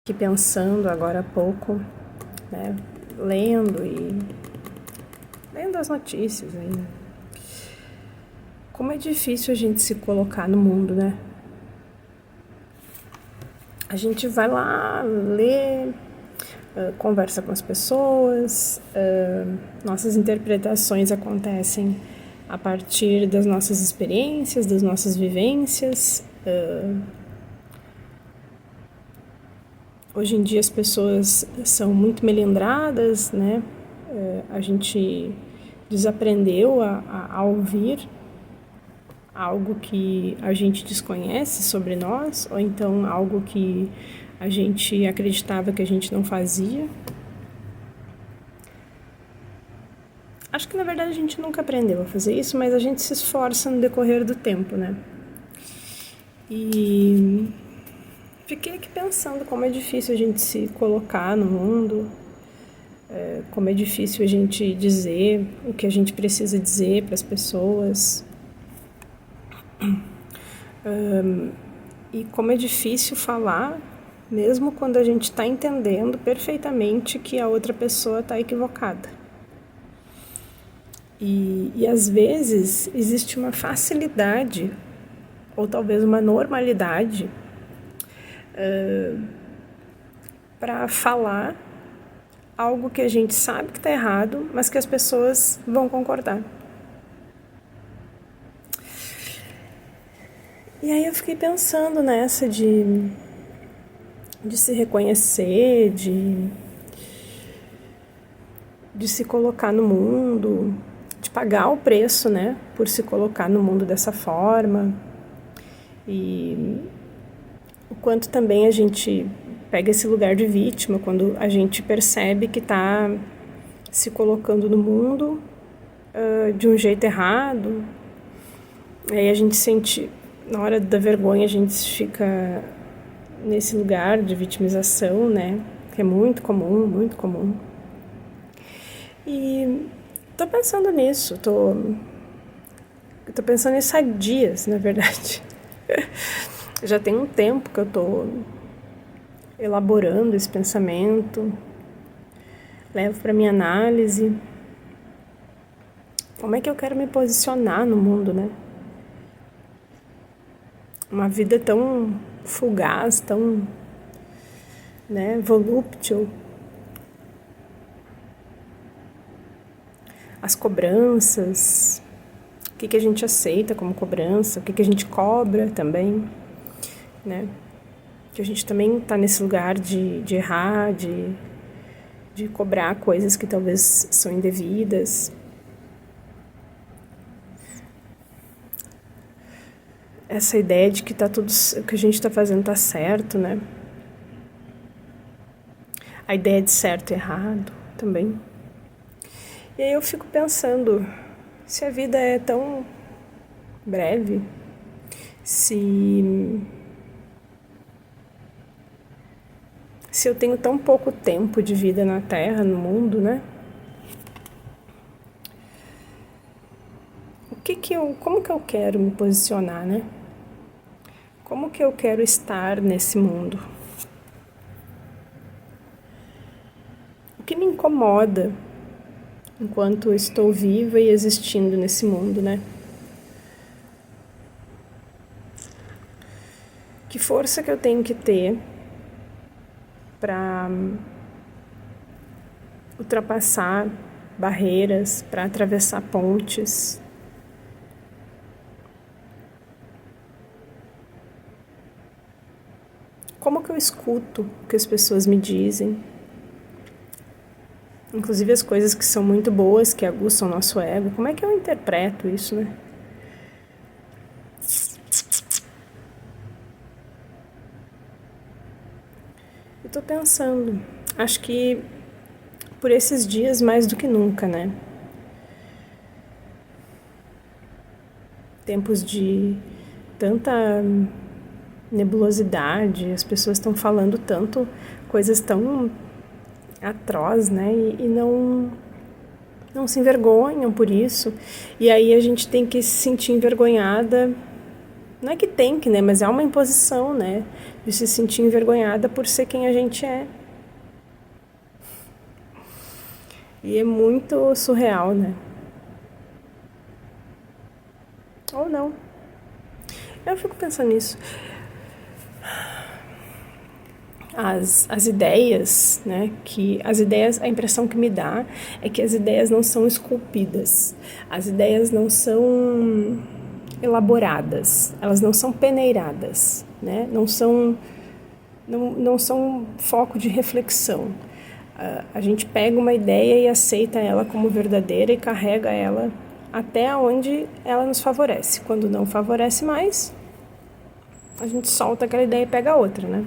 Aqui pensando agora há pouco, né, lendo as notícias aí, né? Como é difícil a gente se colocar no mundo, né? A gente vai lá, lê, conversa com as pessoas, nossas interpretações acontecem a partir das nossas experiências, das nossas vivências. Hoje em dia as pessoas são muito melindradas, né? A gente desaprendeu a ouvir algo que a gente desconhece sobre nós, ou então algo que a gente acreditava que a gente não fazia. Acho que na verdade a gente nunca aprendeu a fazer isso, mas a gente se esforça no decorrer do tempo, né? E fiquei aqui pensando como é difícil a gente se colocar no mundo, como é difícil a gente dizer o que a gente precisa dizer para as pessoas. E como é difícil falar, mesmo quando a gente está entendendo perfeitamente que a outra pessoa está equivocada. E às vezes existe uma facilidade, ou talvez uma normalidade, para falar algo que a gente sabe que está errado, mas que as pessoas vão concordar. E aí eu fiquei pensando nessa de se reconhecer, de se colocar no mundo, de pagar o preço, né, por se colocar no mundo dessa forma. E o quanto também a gente pega esse lugar de vítima quando a gente percebe que está se colocando no mundo de um jeito errado. Aí a gente sente, na hora da vergonha, a gente fica nesse lugar de vitimização, né? Que é muito comum, muito comum. E tô pensando nisso, tô pensando nisso há dias, na verdade. Já tem um tempo que eu tô elaborando esse pensamento, levo para minha análise. Como é que eu quero me posicionar no mundo, né? Uma vida tão fugaz, tão, né, volúptil. As cobranças, o que a gente aceita como cobrança, o que a gente cobra também, né? Que a gente também está nesse lugar de errar, de cobrar coisas que talvez são indevidas. Essa ideia de que tá tudo, o que a gente está fazendo está certo, né? A ideia de certo e errado também. E aí eu fico pensando, se a vida é tão breve, se eu tenho tão pouco tempo de vida na Terra, no mundo, né? Como que eu quero me posicionar, né? Como que eu quero estar nesse mundo? O que me incomoda enquanto estou viva e existindo nesse mundo, né? Que força que eu tenho que ter para ultrapassar barreiras, para atravessar pontes. Como que eu escuto o que as pessoas me dizem? Inclusive as coisas que são muito boas, que aguçam o nosso ego. Como é que eu interpreto isso, né? Eu tô pensando, acho que por esses dias mais do que nunca, né? Tempos de tanta nebulosidade, as pessoas estão falando tanto, coisas tão atroz, né? E não se envergonham por isso. E aí a gente tem que se sentir envergonhada. Não é que tem que, né? Mas é uma imposição, né? de se sentir envergonhada por ser quem a gente é. E é muito surreal, né? Ou não. Eu fico pensando nisso. As ideias, né, a impressão que me dá é que as ideias não são esculpidas, as ideias não são elaboradas, elas não são peneiradas, né, não são foco de reflexão. A gente pega uma ideia e aceita ela como verdadeira e carrega ela até onde ela nos favorece. Quando não favorece mais, a gente solta aquela ideia e pega outra, né?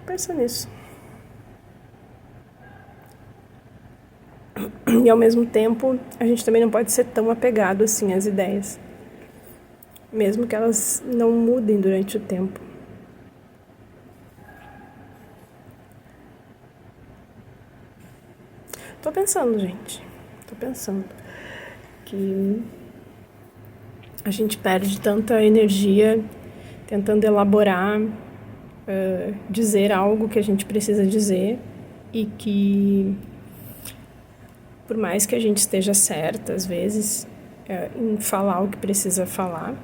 Pensa nisso. E ao mesmo tempo, a gente também não pode ser tão apegado assim às ideias, mesmo que elas não mudem durante o tempo. Tô pensando, gente. Tô pensando que a gente perde tanta energia tentando elaborar, dizer algo que a gente precisa dizer e que, por mais que a gente esteja certa, às vezes, em falar o que precisa falar,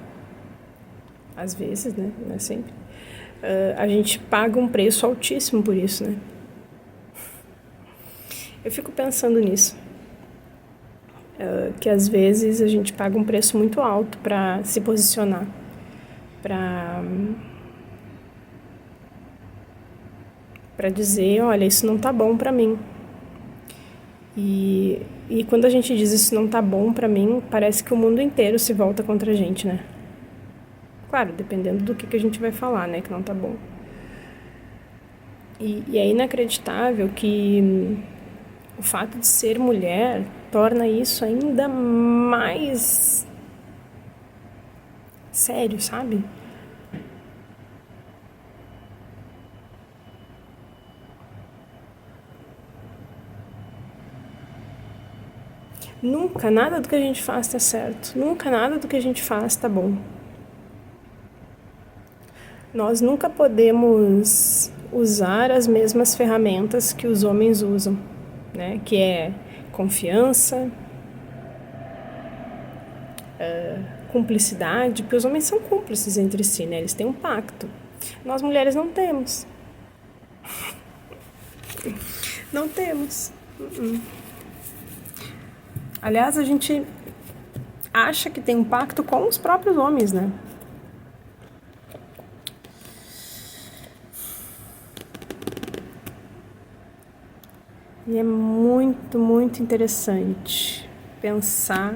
às vezes, né? Não é sempre. A gente paga um preço altíssimo por isso, né? Eu fico pensando nisso. Que às vezes a gente paga um preço muito alto para se posicionar, para dizer, olha, isso não tá bom para mim. E quando a gente diz isso não tá bom para mim, parece que o mundo inteiro se volta contra a gente, né? Claro, dependendo do que a gente vai falar, né, que não tá bom. E é inacreditável que o fato de ser mulher torna isso ainda mais sério, sabe? Nunca nada do que a gente faz tá certo. Nunca nada do que a gente faz tá bom. Nós nunca podemos usar as mesmas ferramentas que os homens usam, né? Que é confiança, cumplicidade, porque os homens são cúmplices entre si, né? Eles têm um pacto. Nós mulheres não temos. Não temos. Aliás, a gente acha que tem um pacto com os próprios homens, né? E é muito, muito interessante pensar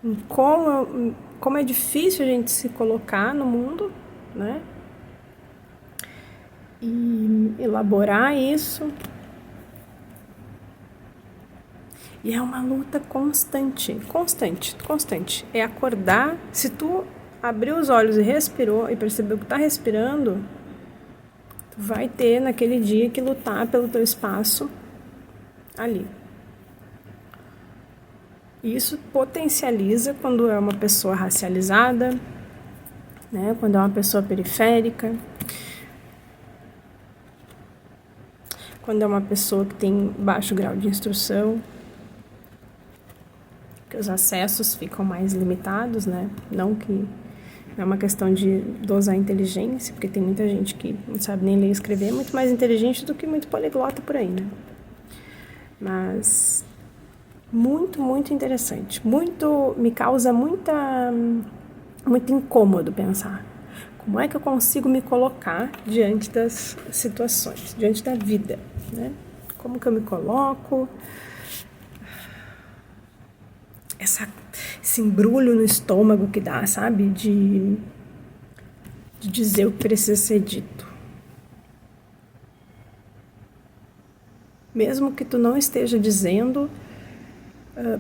em como é difícil a gente se colocar no mundo, né? E elaborar isso. E é uma luta constante, constante, constante. É acordar, se tu abrir os olhos e respirou e percebeu que tá respirando, tu vai ter naquele dia que lutar pelo teu espaço ali. E isso potencializa quando é uma pessoa racializada, né? Quando é uma pessoa periférica, quando é uma pessoa que tem baixo grau de instrução, que os acessos ficam mais limitados, né? Não é uma questão de dosar a inteligência, porque tem muita gente que não sabe nem ler e escrever, é muito mais inteligente do que muito poliglota por aí, né? Mas muito, muito interessante. Me causa muito incômodo pensar. Como é que eu consigo me colocar diante das situações, diante da vida, né? Como que eu me coloco? Esse embrulho no estômago que dá, sabe? De dizer o que precisa ser dito. Mesmo que tu não esteja dizendo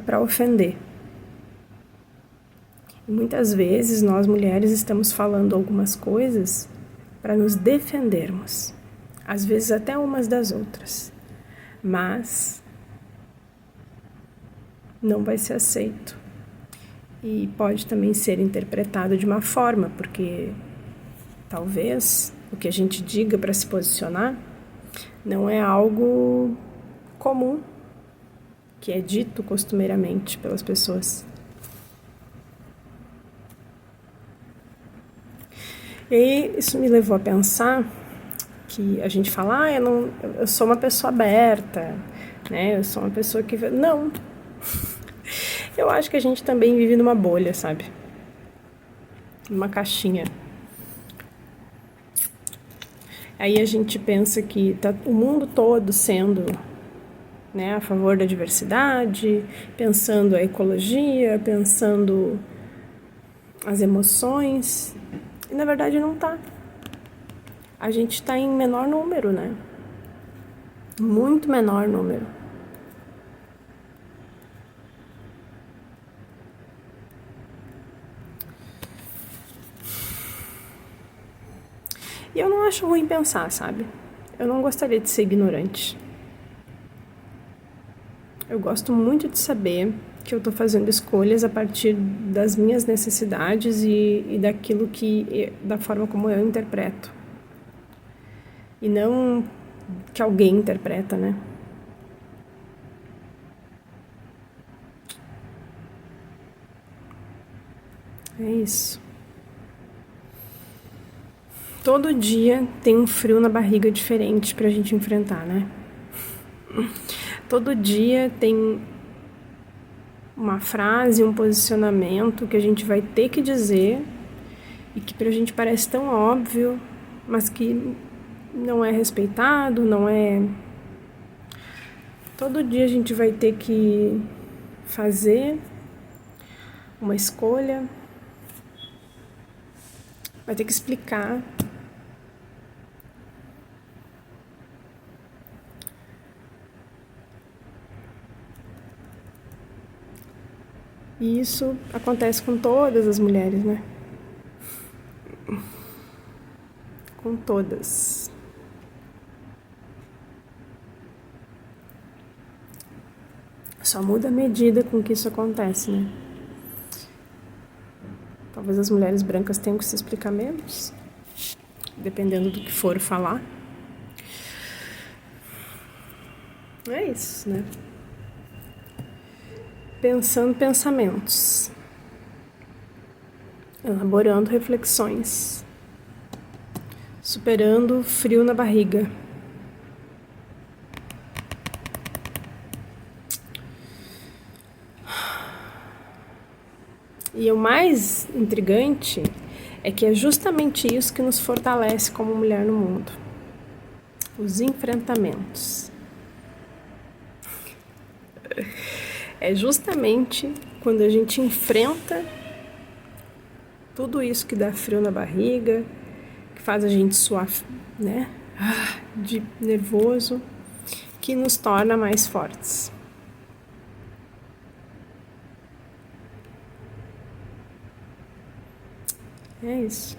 para ofender. E muitas vezes nós mulheres estamos falando algumas coisas para nos defendermos. Às vezes até umas das outras. Mas não vai ser aceito. E pode também ser interpretado de uma forma, porque talvez o que a gente diga para se posicionar não é algo comum, que é dito costumeiramente pelas pessoas. E aí isso me levou a pensar que a gente fala, eu sou uma pessoa aberta, né? Eu sou uma pessoa que... Não! Eu acho que a gente também vive numa bolha, sabe? Numa caixinha. Aí a gente pensa que tá o mundo todo sendo, né, a favor da diversidade, pensando a ecologia, pensando as emoções, e na verdade não tá. A gente tá em menor número, né? Muito menor número. E eu não acho ruim pensar, sabe? Eu não gostaria de ser ignorante. Eu gosto muito de saber que eu tô fazendo escolhas a partir das minhas necessidades e daquilo da forma como eu interpreto. E não que alguém interpreta, né? É isso. Todo dia tem um frio na barriga diferente pra gente enfrentar, né? Todo dia tem uma frase, um posicionamento que a gente vai ter que dizer e que pra gente parece tão óbvio, mas que não é respeitado, não é... Todo dia a gente vai ter que fazer uma escolha, vai ter que explicar. E isso acontece com todas as mulheres, né? Com todas. Só muda a medida com que isso acontece, né? Talvez as mulheres brancas tenham que se explicar menos, dependendo do que for falar. É isso, né? Pensando pensamentos, elaborando reflexões, superando o frio na barriga. E o mais intrigante é que é justamente isso que nos fortalece como mulher no mundo. Os enfrentamentos. É justamente quando a gente enfrenta tudo isso que dá frio na barriga, que faz a gente suar, né, de nervoso, que nos torna mais fortes. É isso.